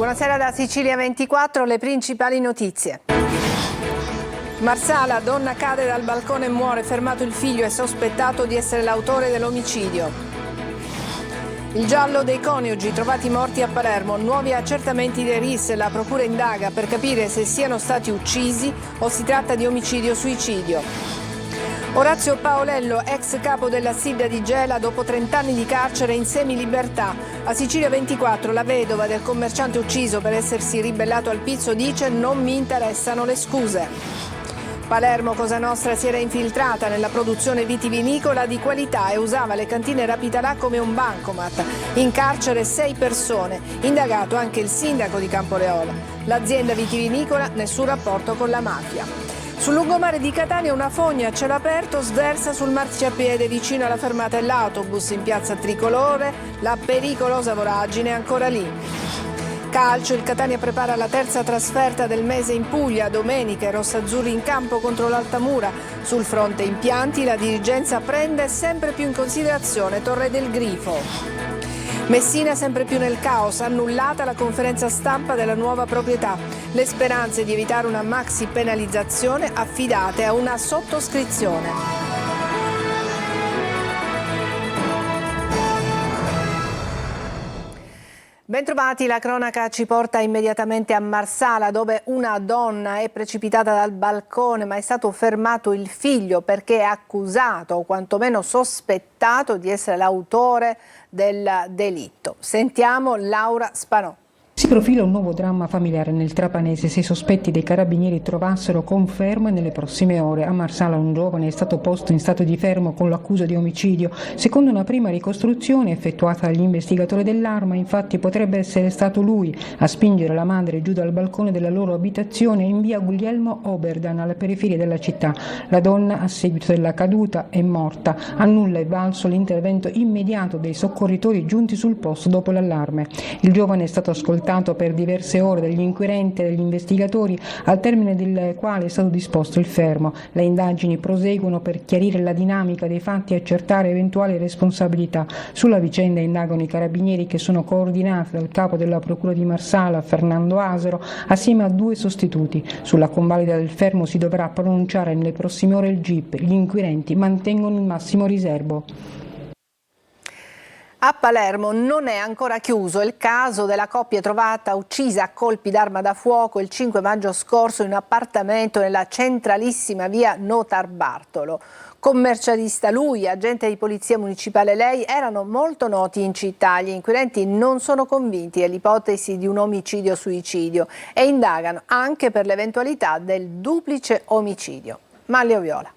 Buonasera da Sicilia 24, le principali notizie. Marsala, donna cade dal balcone e muore, fermato il figlio, è sospettato di essere l'autore dell'omicidio. Il giallo dei coniugi trovati morti a Palermo, nuovi accertamenti dei RIS, la procura indaga per capire se siano stati uccisi o si tratta di omicidio-suicidio. Orazio Paolello, ex capo della SID di Gela, dopo 30 anni di carcere in semilibertà. A Sicilia 24 la vedova del commerciante ucciso per essersi ribellato al pizzo dice: non mi interessano le scuse. Palermo, Cosa Nostra si era infiltrata nella produzione vitivinicola di qualità e usava le cantine Rapitalà come un bancomat. In carcere 6 persone, indagato anche il sindaco di Camporeola. L'azienda vitivinicola, nessun rapporto con la mafia. Sul lungomare di Catania una fogna a cielo aperto sversa sul marciapiede vicino alla fermata dell'autobus in piazza Tricolore, la pericolosa voragine è ancora lì. Calcio, il Catania prepara la terza trasferta del mese in Puglia, domenica i rossazzurri in campo contro l'Altamura. Sul fronte impianti la dirigenza prende sempre più in considerazione Torre del Grifo. Messina sempre più nel caos, annullata la conferenza stampa della nuova proprietà. Le speranze di evitare una maxi penalizzazione affidate a una sottoscrizione. Bentrovati, la cronaca ci porta immediatamente a Marsala, dove una donna è precipitata dal balcone ma è stato fermato il figlio perché è accusato o quantomeno sospettato di essere l'autore del delitto. Sentiamo Laura Spanò. Si profila un nuovo dramma familiare nel trapanese se i sospetti dei carabinieri trovassero conferma nelle prossime ore. A Marsala un giovane è stato posto in stato di fermo con l'accusa di omicidio. Secondo una prima ricostruzione effettuata dagli investigatori dell'Arma, infatti potrebbe essere stato lui a spingere la madre giù dal balcone della loro abitazione in via Guglielmo Oberdan, alla periferia della città. La donna, a seguito della caduta, è morta. A nulla è valso l'intervento immediato dei soccorritori giunti sul posto dopo l'allarme. Il giovane è stato ascoltato per diverse ore dagli inquirenti e dagli investigatori, al termine del quale è stato disposto il fermo. Le indagini proseguono per chiarire la dinamica dei fatti e accertare eventuali responsabilità. Sulla vicenda indagano i carabinieri, che sono coordinati dal capo della procura di Marsala, Fernando Asero, assieme a 2 sostituti. Sulla convalida del fermo si dovrà pronunciare nelle prossime ore il GIP. Gli inquirenti mantengono il massimo riservo. A Palermo non è ancora chiuso il caso della coppia trovata uccisa a colpi d'arma da fuoco il 5 maggio scorso in un appartamento nella centralissima via Notarbartolo. Commercialista lui, agente di polizia municipale lei, erano molto noti in città. Gli inquirenti non sono convinti dell'ipotesi di un omicidio-suicidio e indagano anche per l'eventualità del duplice omicidio. Manlio Viola.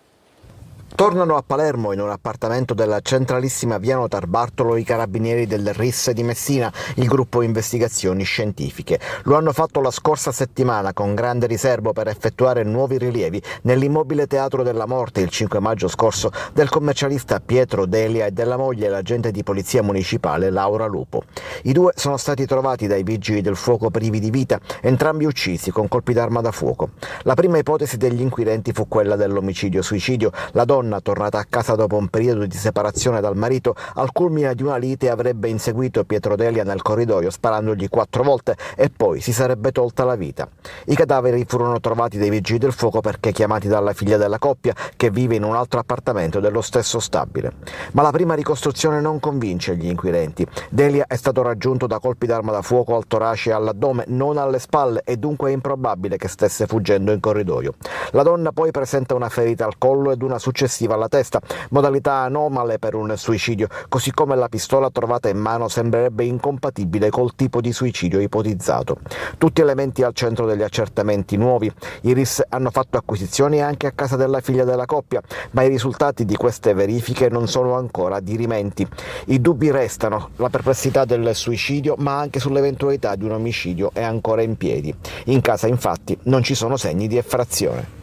Tornano a Palermo in un appartamento della centralissima via Notarbartolo i carabinieri del RIS di Messina, il gruppo investigazioni scientifiche. Lo hanno fatto la scorsa settimana con grande riservo per effettuare nuovi rilievi nell'immobile Teatro della Morte il 5 maggio scorso del commercialista Pietro Delia e della moglie, l'agente di polizia municipale Laura Lupo. I 2 sono stati trovati dai vigili del fuoco privi di vita, entrambi uccisi con colpi d'arma da fuoco. La prima ipotesi degli inquirenti fu quella dell'omicidio-suicidio. La donna, tornata a casa dopo un periodo di separazione dal marito, al culmine di una lite avrebbe inseguito Pietro Delia nel corridoio sparandogli 4 volte e poi si sarebbe tolta la vita. I cadaveri furono trovati dai vigili del fuoco perché chiamati dalla figlia della coppia, che vive in un altro appartamento dello stesso stabile. Ma la prima ricostruzione non convince gli inquirenti. Delia è stato raggiunto da colpi d'arma da fuoco al torace e all'addome, non alle spalle, e dunque è improbabile che stesse fuggendo in corridoio. La donna poi presenta una ferita al collo ed una successiva alla testa, modalità anomale per un suicidio, così come la pistola trovata in mano sembrerebbe incompatibile col tipo di suicidio ipotizzato. Tutti elementi al centro degli accertamenti nuovi. I RIS hanno fatto acquisizioni anche a casa della figlia della coppia, ma i risultati di queste verifiche non sono ancora dirimenti. I dubbi restano, la perplessità del suicidio, ma anche sull'eventualità di un omicidio è ancora in piedi. In casa, infatti, non ci sono segni di effrazione.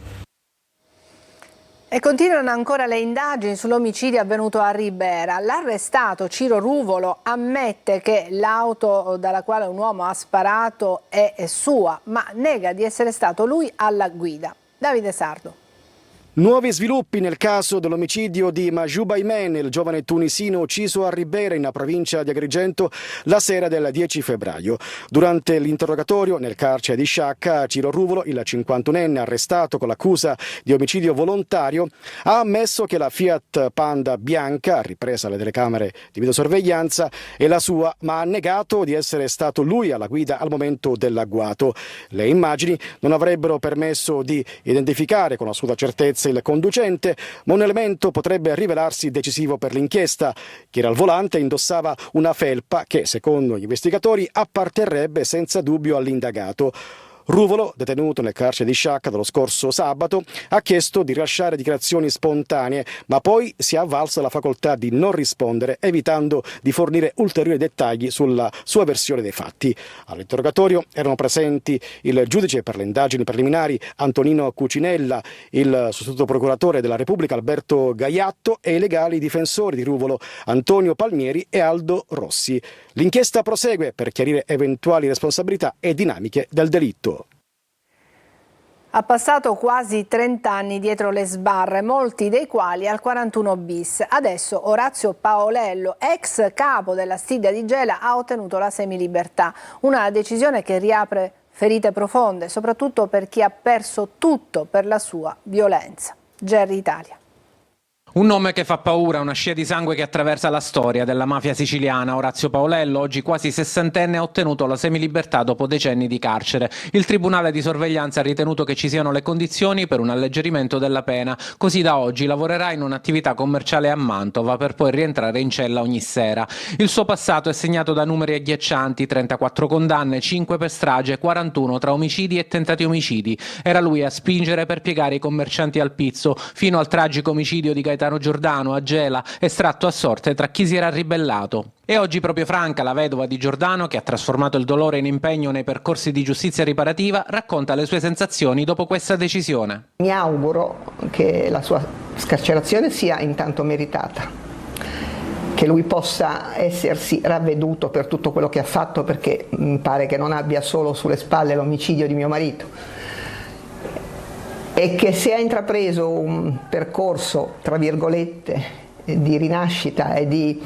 E continuano ancora le indagini sull'omicidio avvenuto a Ribera. L'arrestato Ciro Ruvolo ammette che l'auto dalla quale un uomo ha sparato è sua, ma nega di essere stato lui alla guida. Davide Sardo. Nuovi sviluppi nel caso dell'omicidio di Mahjoub Aymen, il giovane tunisino ucciso a Ribera in provincia di Agrigento la sera del 10 febbraio. Durante l'interrogatorio nel carcere di Sciacca, Ciro Ruvolo, il 51enne arrestato con l'accusa di omicidio volontario, ha ammesso che la Fiat Panda bianca, ripresa alle telecamere di videosorveglianza, è la sua, ma ha negato di essere stato lui alla guida al momento dell'agguato. Le immagini non avrebbero permesso di identificare con assoluta certezza il conducente, ma un elemento potrebbe rivelarsi decisivo per l'inchiesta. Chi era al volante indossava una felpa che, secondo gli investigatori, apparterrebbe senza dubbio all'indagato. Ruvolo, detenuto nel carcere di Sciacca dallo scorso sabato, ha chiesto di rilasciare dichiarazioni spontanee, ma poi si è avvalso della facoltà di non rispondere, evitando di fornire ulteriori dettagli sulla sua versione dei fatti. All'interrogatorio erano presenti il giudice per le indagini preliminari Antonino Cucinella, il sostituto procuratore della Repubblica Alberto Gaiatto e i legali difensori di Ruvolo Antonio Palmieri e Aldo Rossi. L'inchiesta prosegue per chiarire eventuali responsabilità e dinamiche del delitto. Ha passato quasi 30 anni dietro le sbarre, molti dei quali al 41 bis. Adesso Orazio Paolello, ex capo della Stidia di Gela, ha ottenuto la semilibertà. Una decisione che riapre ferite profonde, soprattutto per chi ha perso tutto per la sua violenza. GR Italia. Un nome che fa paura, una scia di sangue che attraversa la storia della mafia siciliana. Orazio Paolello, oggi quasi sessantenne, ha ottenuto la semilibertà dopo decenni di carcere. Il tribunale di sorveglianza ha ritenuto che ci siano le condizioni per un alleggerimento della pena. Così da oggi lavorerà in un'attività commerciale a Mantova per poi rientrare in cella ogni sera. Il suo passato è segnato da numeri agghiaccianti: 34 condanne, 5 per strage, 41 tra omicidi e tentati omicidi. Era lui a spingere per piegare i commercianti al pizzo, fino al tragico omicidio di Gaetano Giordano a Gela, estratto a sorte tra chi si era ribellato. E oggi proprio Franca, la vedova di Giordano, che ha trasformato il dolore in impegno nei percorsi di giustizia riparativa, racconta le sue sensazioni dopo questa decisione. Mi auguro che la sua scarcerazione sia intanto meritata, che lui possa essersi ravveduto per tutto quello che ha fatto, perché mi pare che non abbia solo sulle spalle l'omicidio di mio marito, e che se ha intrapreso un percorso, tra virgolette, di rinascita e di,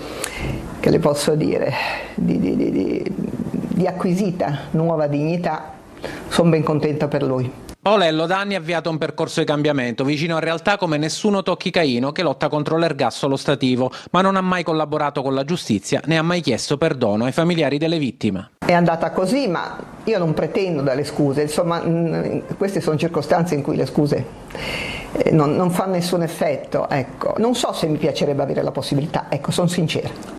che le posso dire, di acquisita nuova dignità, sono ben contenta per lui. Paolello da anni ha avviato un percorso di cambiamento, vicino a realtà come Nessuno tocchi Caino, che lotta contro l'ergastolo stativo, ma non ha mai collaborato con la giustizia, né ha mai chiesto perdono ai familiari delle vittime. È andata così, ma io non pretendo dalle scuse, insomma, queste sono circostanze in cui le scuse non fanno nessun effetto, ecco. Non so se mi piacerebbe avere la possibilità, ecco, sono sincera.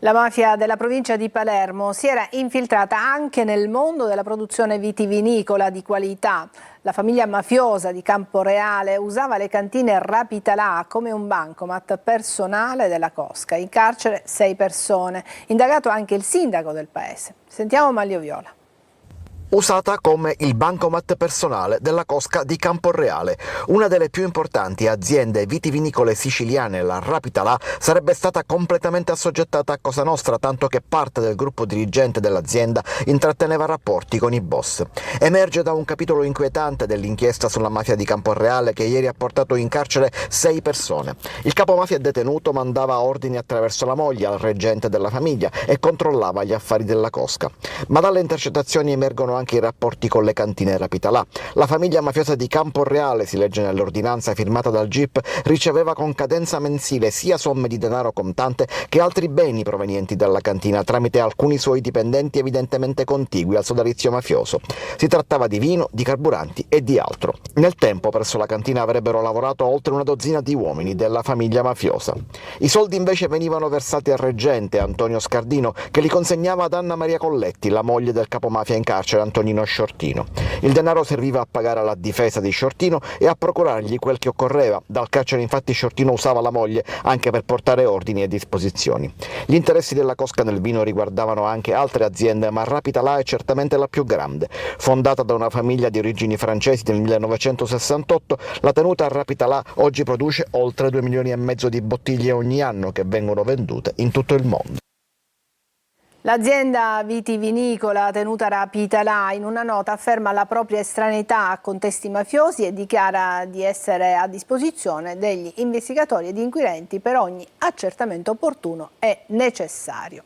La mafia della provincia di Palermo si era infiltrata anche nel mondo della produzione vitivinicola di qualità. La famiglia mafiosa di Camporeale usava le cantine Rapitalà come un bancomat personale della cosca. In carcere 6 persone. Indagato anche il sindaco del paese. Sentiamo Maglio Viola. Usata come il bancomat personale della cosca di Camporeale. Una delle più importanti aziende vitivinicole siciliane, la Rapitalà, sarebbe stata completamente assoggettata a Cosa Nostra, tanto che parte del gruppo dirigente dell'azienda intratteneva rapporti con i boss. Emerge da un capitolo inquietante dell'inchiesta sulla mafia di Camporeale che ieri ha portato in carcere 6 persone. Il capomafia detenuto mandava ordini attraverso la moglie al reggente della famiglia e controllava gli affari della cosca. Ma dalle intercettazioni emergono anche i rapporti con le cantine Rapitalà. La famiglia mafiosa di Camporeale, si legge nell'ordinanza firmata dal GIP, riceveva con cadenza mensile sia somme di denaro contante che altri beni provenienti dalla cantina tramite alcuni suoi dipendenti evidentemente contigui al sodalizio mafioso. Si trattava di vino, di carburanti e di altro. Nel tempo presso la cantina avrebbero lavorato oltre una dozzina di uomini della famiglia mafiosa. I soldi invece venivano versati al reggente Antonio Scardino, che li consegnava ad Anna Maria Colletti, la moglie del capomafia in carcere Antonino Sciortino. Il denaro serviva a pagare la difesa di Sciortino e a procurargli quel che occorreva. Dal carcere infatti Sciortino usava la moglie anche per portare ordini e disposizioni. Gli interessi della cosca nel vino riguardavano anche altre aziende, ma Rapitalà è certamente la più grande. Fondata da una famiglia di origini francesi nel 1968, la tenuta Rapitalà oggi produce oltre 2,5 milioni di bottiglie ogni anno che vengono vendute in tutto il mondo. L'azienda vitivinicola tenuta rapita là in una nota afferma la propria estraneità a contesti mafiosi e dichiara di essere a disposizione degli investigatori ed inquirenti per ogni accertamento opportuno e necessario.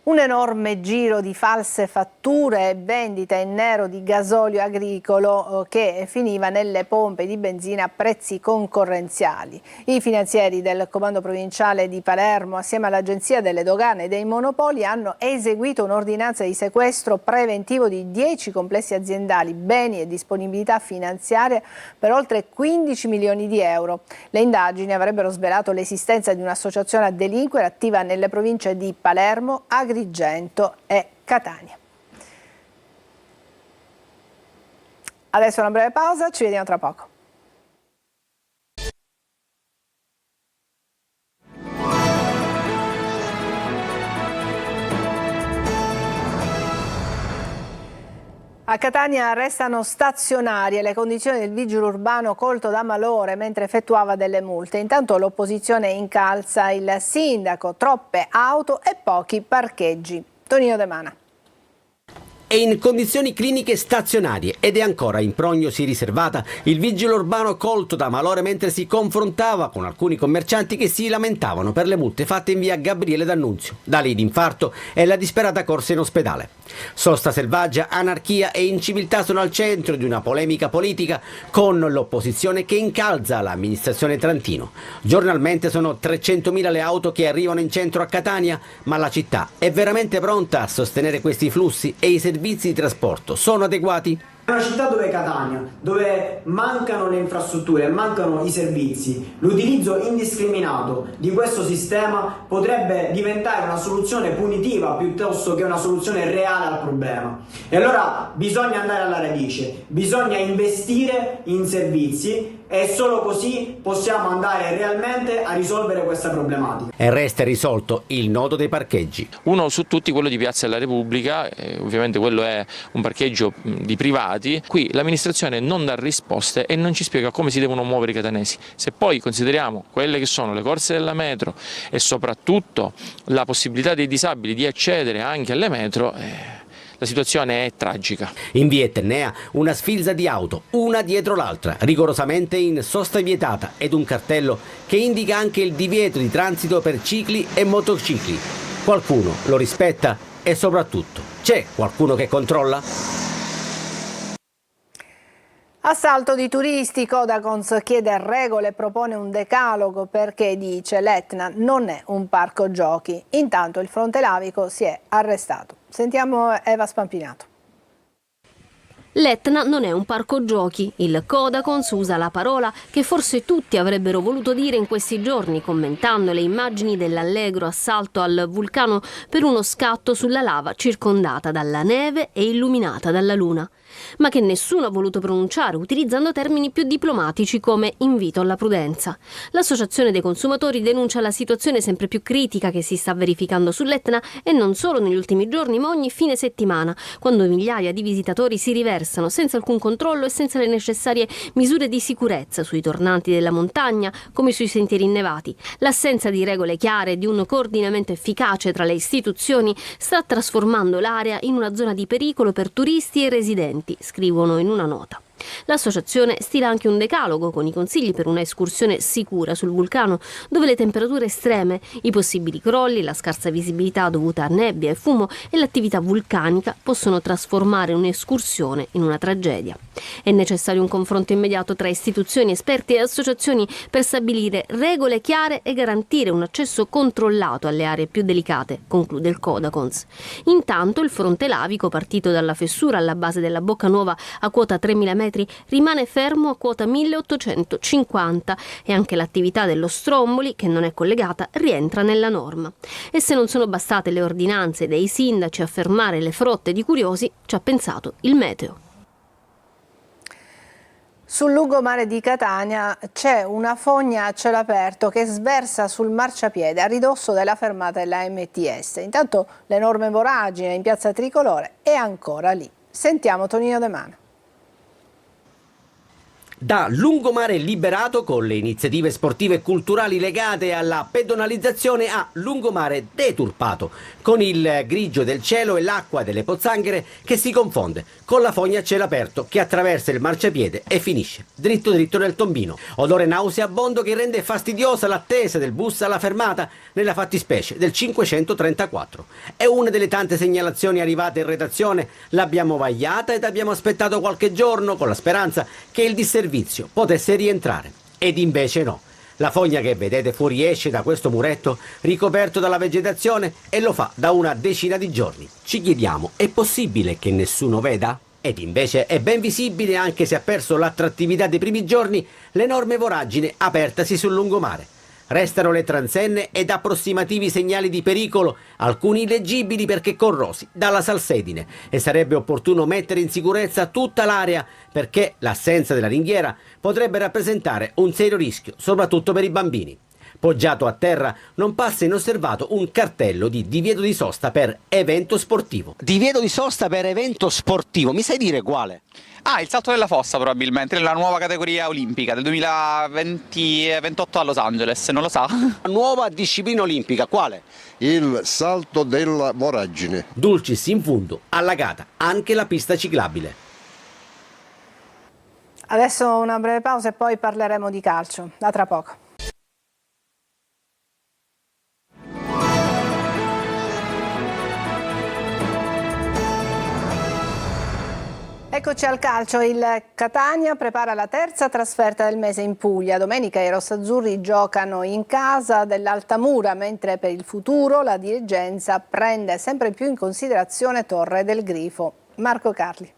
Un enorme giro di false fatture e vendita in nero di gasolio agricolo che finiva nelle pompe di benzina a prezzi concorrenziali. I finanzieri del Comando Provinciale di Palermo, assieme all'Agenzia delle Dogane e dei Monopoli, hanno eseguito un'ordinanza di sequestro preventivo di 10 complessi aziendali, beni e disponibilità finanziarie per oltre 15 milioni di euro. Le indagini avrebbero svelato l'esistenza di un'associazione a delinquere attiva nelle province di Palermo, Agrigento e Catania. Adesso una breve pausa, ci vediamo tra poco. A Catania restano stazionarie le condizioni del vigile urbano colto da malore mentre effettuava delle multe. Intanto l'opposizione incalza il sindaco, troppe auto e pochi parcheggi. Tonino De Mana. È in condizioni cliniche stazionarie ed è ancora in prognosi riservata il vigile urbano colto da malore mentre si confrontava con alcuni commercianti che si lamentavano per le multe fatte in via Gabriele D'Annunzio. Da lì l'infarto e la disperata corsa in ospedale. Sosta selvaggia, anarchia e inciviltà sono al centro di una polemica politica con l'opposizione che incalza l'amministrazione Trantino. Giornalmente sono 300.000 le auto che arrivano in centro a Catania, ma la città è veramente pronta a sostenere questi flussi e i servizi di trasporto sono adeguati? È una città dove Catania, dove mancano le infrastrutture, mancano i servizi. L'utilizzo indiscriminato di questo sistema potrebbe diventare una soluzione punitiva piuttosto che una soluzione reale al problema. E allora bisogna andare alla radice, bisogna investire in servizi e solo così possiamo andare realmente a risolvere questa problematica. E resta risolto il nodo dei parcheggi. Uno su tutti, quello di Piazza della Repubblica, ovviamente quello è un parcheggio di privati. Qui l'amministrazione non dà risposte e non ci spiega come si devono muovere i catanesi. Se poi consideriamo quelle che sono le corse della metro e soprattutto la possibilità dei disabili di accedere anche alle metro, la situazione è tragica. In via Etnea una sfilza di auto, una dietro l'altra, rigorosamente in sosta vietata ed un cartello che indica anche il divieto di transito per cicli e motocicli. Qualcuno lo rispetta e soprattutto c'è qualcuno che controlla? Assalto di turisti, Codacons chiede regole e propone un decalogo perché dice l'Etna non è un parco giochi. Intanto il fronte lavico si è arrestato. Sentiamo Eva Spampinato. L'Etna non è un parco giochi. Il Codacons usa la parola che forse tutti avrebbero voluto dire in questi giorni, commentando le immagini dell'allegro assalto al vulcano per uno scatto sulla lava circondata dalla neve e illuminata dalla luna, ma che nessuno ha voluto pronunciare, utilizzando termini più diplomatici come invito alla prudenza. L'Associazione dei consumatori denuncia la situazione sempre più critica che si sta verificando sull'Etna e non solo negli ultimi giorni, ma ogni fine settimana, quando migliaia di visitatori si riversano senza alcun controllo e senza le necessarie misure di sicurezza sui tornanti della montagna come sui sentieri innevati. L'assenza di regole chiare e di un coordinamento efficace tra le istituzioni sta trasformando l'area in una zona di pericolo per turisti e residenti, scrivono in una nota. L'associazione stila anche un decalogo con i consigli per una escursione sicura sul vulcano, dove le temperature estreme, i possibili crolli, la scarsa visibilità dovuta a nebbia e fumo e l'attività vulcanica possono trasformare un'escursione in una tragedia. È necessario un confronto immediato tra istituzioni, esperti e associazioni per stabilire regole chiare e garantire un accesso controllato alle aree più delicate, conclude il Codacons. Intanto il fronte lavico, partito dalla fessura alla base della Bocca Nuova a quota 3.000 metri, rimane fermo a quota 1850 e anche l'attività dello Stromboli, che non è collegata, rientra nella norma. E se non sono bastate le ordinanze dei sindaci a fermare le frotte di curiosi, ci ha pensato il meteo. Sul lungomare di Catania c'è una fogna a cielo aperto che sversa sul marciapiede a ridosso della fermata della MTS. Intanto l'enorme voragine in piazza Tricolore è ancora lì. Sentiamo Tonino De Mana. Da lungomare liberato, con le iniziative sportive e culturali legate alla pedonalizzazione, a lungomare deturpato, con il grigio del cielo e l'acqua delle pozzanghere che si confonde con la fogna a cielo aperto che attraversa il marciapiede e finisce dritto nel tombino. Odore nauseabondo che rende fastidiosa l'attesa del bus alla fermata, nella fattispecie del 534. È una delle tante segnalazioni arrivate in redazione. L'abbiamo vagliata ed abbiamo aspettato qualche giorno con la speranza che il disservizio potesse rientrare. Ed invece no. La fogna che vedete fuoriesce da questo muretto ricoperto dalla vegetazione e lo fa da una decina di giorni. Ci chiediamo, è possibile che nessuno veda? Ed invece è ben visibile, anche se ha perso l'attrattività dei primi giorni, l'enorme voragine apertasi sul lungomare. Restano le transenne ed approssimativi segnali di pericolo, alcuni illeggibili perché corrosi dalla salsedine, e sarebbe opportuno mettere in sicurezza tutta l'area perché l'assenza della ringhiera potrebbe rappresentare un serio rischio, soprattutto per i bambini. Poggiato a terra non passa inosservato un cartello di divieto di sosta per evento sportivo. Divieto di sosta per evento sportivo, mi sai dire quale? Il salto della fossa probabilmente, nella nuova categoria olimpica del 2028 a Los Angeles, non lo sa? Nuova disciplina olimpica, quale? Il salto della voragine. Dulcis in fundo, allagata anche la pista ciclabile. Adesso una breve pausa e poi parleremo di calcio. A tra poco. Eccoci al calcio, il Catania prepara la terza trasferta del mese in Puglia. Domenica i rossazzurri giocano in casa dell'Altamura, mentre per il futuro la dirigenza prende sempre più in considerazione Torre del Grifo. Marco Carli.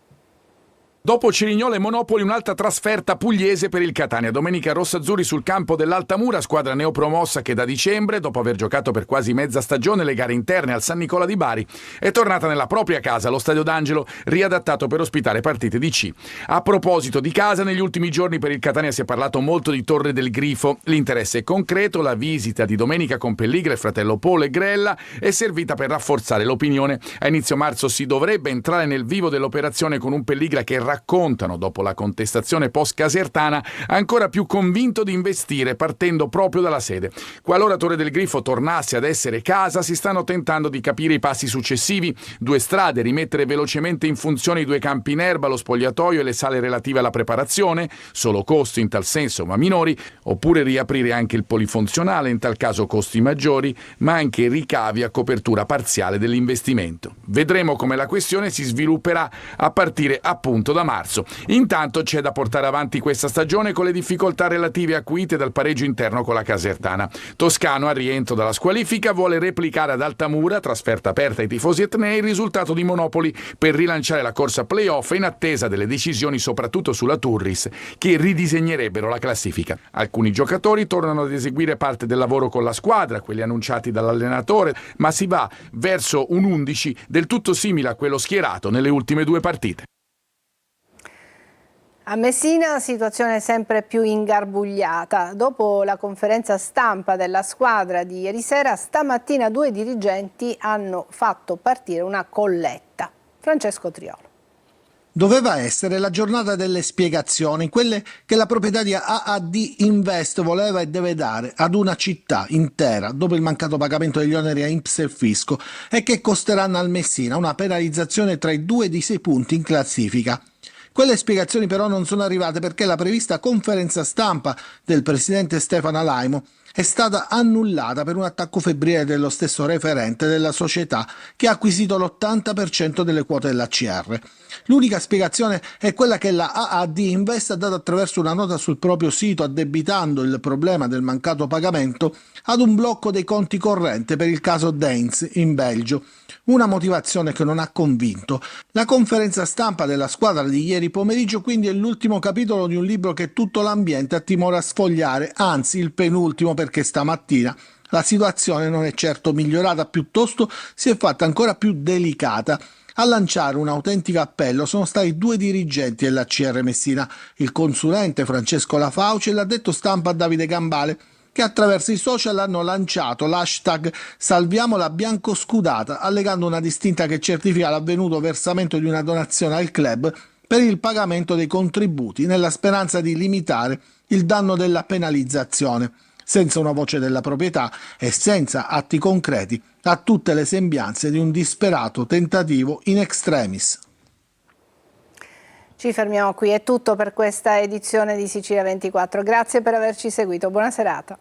Dopo Cerignola e Monopoli, un'altra trasferta pugliese per il Catania. Domenica rossazzurri sul campo dell'Altamura, squadra neopromossa che da dicembre, dopo aver giocato per quasi mezza stagione le gare interne al San Nicola di Bari, è tornata nella propria casa, lo Stadio d'Angelo, riadattato per ospitare partite di C. A proposito di casa, negli ultimi giorni per il Catania si è parlato molto di Torre del Grifo. L'interesse è concreto, la visita di domenica con Pelligra, il fratello Paul e Grella è servita per rafforzare l'opinione. A inizio marzo si dovrebbe entrare nel vivo dell'operazione con un Pelligra che raccontano, dopo la contestazione post-casertana, ancora più convinto di investire partendo proprio dalla sede. Qualora Torre del Grifo tornasse ad essere casa, si stanno tentando di capire i passi successivi. 2 strade, rimettere velocemente in funzione i 2 campi in erba, lo spogliatoio e le sale relative alla preparazione, solo costi in tal senso ma minori, oppure riaprire anche il polifunzionale, in tal caso costi maggiori, ma anche ricavi a copertura parziale dell'investimento. Vedremo come la questione si svilupperà a partire appunto da marzo. Intanto c'è da portare avanti questa stagione con le difficoltà relative acuite dal pareggio interno con la Casertana. Toscano, al rientro dalla squalifica, vuole replicare ad Altamura, trasferta aperta ai tifosi etnei, il risultato di Monopoli per rilanciare la corsa playoff in attesa delle decisioni soprattutto sulla Turris, che ridisegnerebbero la classifica. Alcuni giocatori tornano ad eseguire parte del lavoro con la squadra, quelli annunciati dall'allenatore, ma si va verso un 11 del tutto simile a quello schierato nelle ultime 2 partite. A Messina situazione sempre più ingarbugliata. Dopo la conferenza stampa della squadra di ieri sera, stamattina 2 dirigenti hanno fatto partire una colletta. Francesco Triolo. Doveva essere la giornata delle spiegazioni, quelle che la proprietaria AAD Invest voleva e deve dare ad una città intera dopo il mancato pagamento degli oneri a INPS e Fisco, e che costeranno al Messina una penalizzazione tra i 2 di 6 punti in classifica. Quelle spiegazioni però non sono arrivate perché la prevista conferenza stampa del presidente Stefano Alaimo è stata annullata per un attacco febbrile dello stesso referente della società che ha acquisito l'80% delle quote dell'ACR. L'unica spiegazione è quella che la AAD Invest ha dato attraverso una nota sul proprio sito, addebitando il problema del mancato pagamento ad un blocco dei conti corrente per il caso Deinz in Belgio. Una motivazione che non ha convinto. La conferenza stampa della squadra di ieri pomeriggio quindi è l'ultimo capitolo di un libro che tutto l'ambiente ha timore a sfogliare, anzi il penultimo, perché stamattina la situazione non è certo migliorata, piuttosto si è fatta ancora più delicata. A lanciare un autentico appello sono stati 2 dirigenti dell'ACR Messina, il consulente Francesco Lafauci e l'addetto stampa Davide Gambale, che attraverso i social hanno lanciato l'hashtag Salviamo la biancoscudata, allegando una distinta che certifica l'avvenuto versamento di una donazione al club per il pagamento dei contributi, nella speranza di limitare il danno della penalizzazione. Senza una voce della proprietà e senza atti concreti, ha tutte le sembianze di un disperato tentativo in extremis. Ci fermiamo qui, è tutto per questa edizione di Sicilia 24. Grazie per averci seguito, buona serata.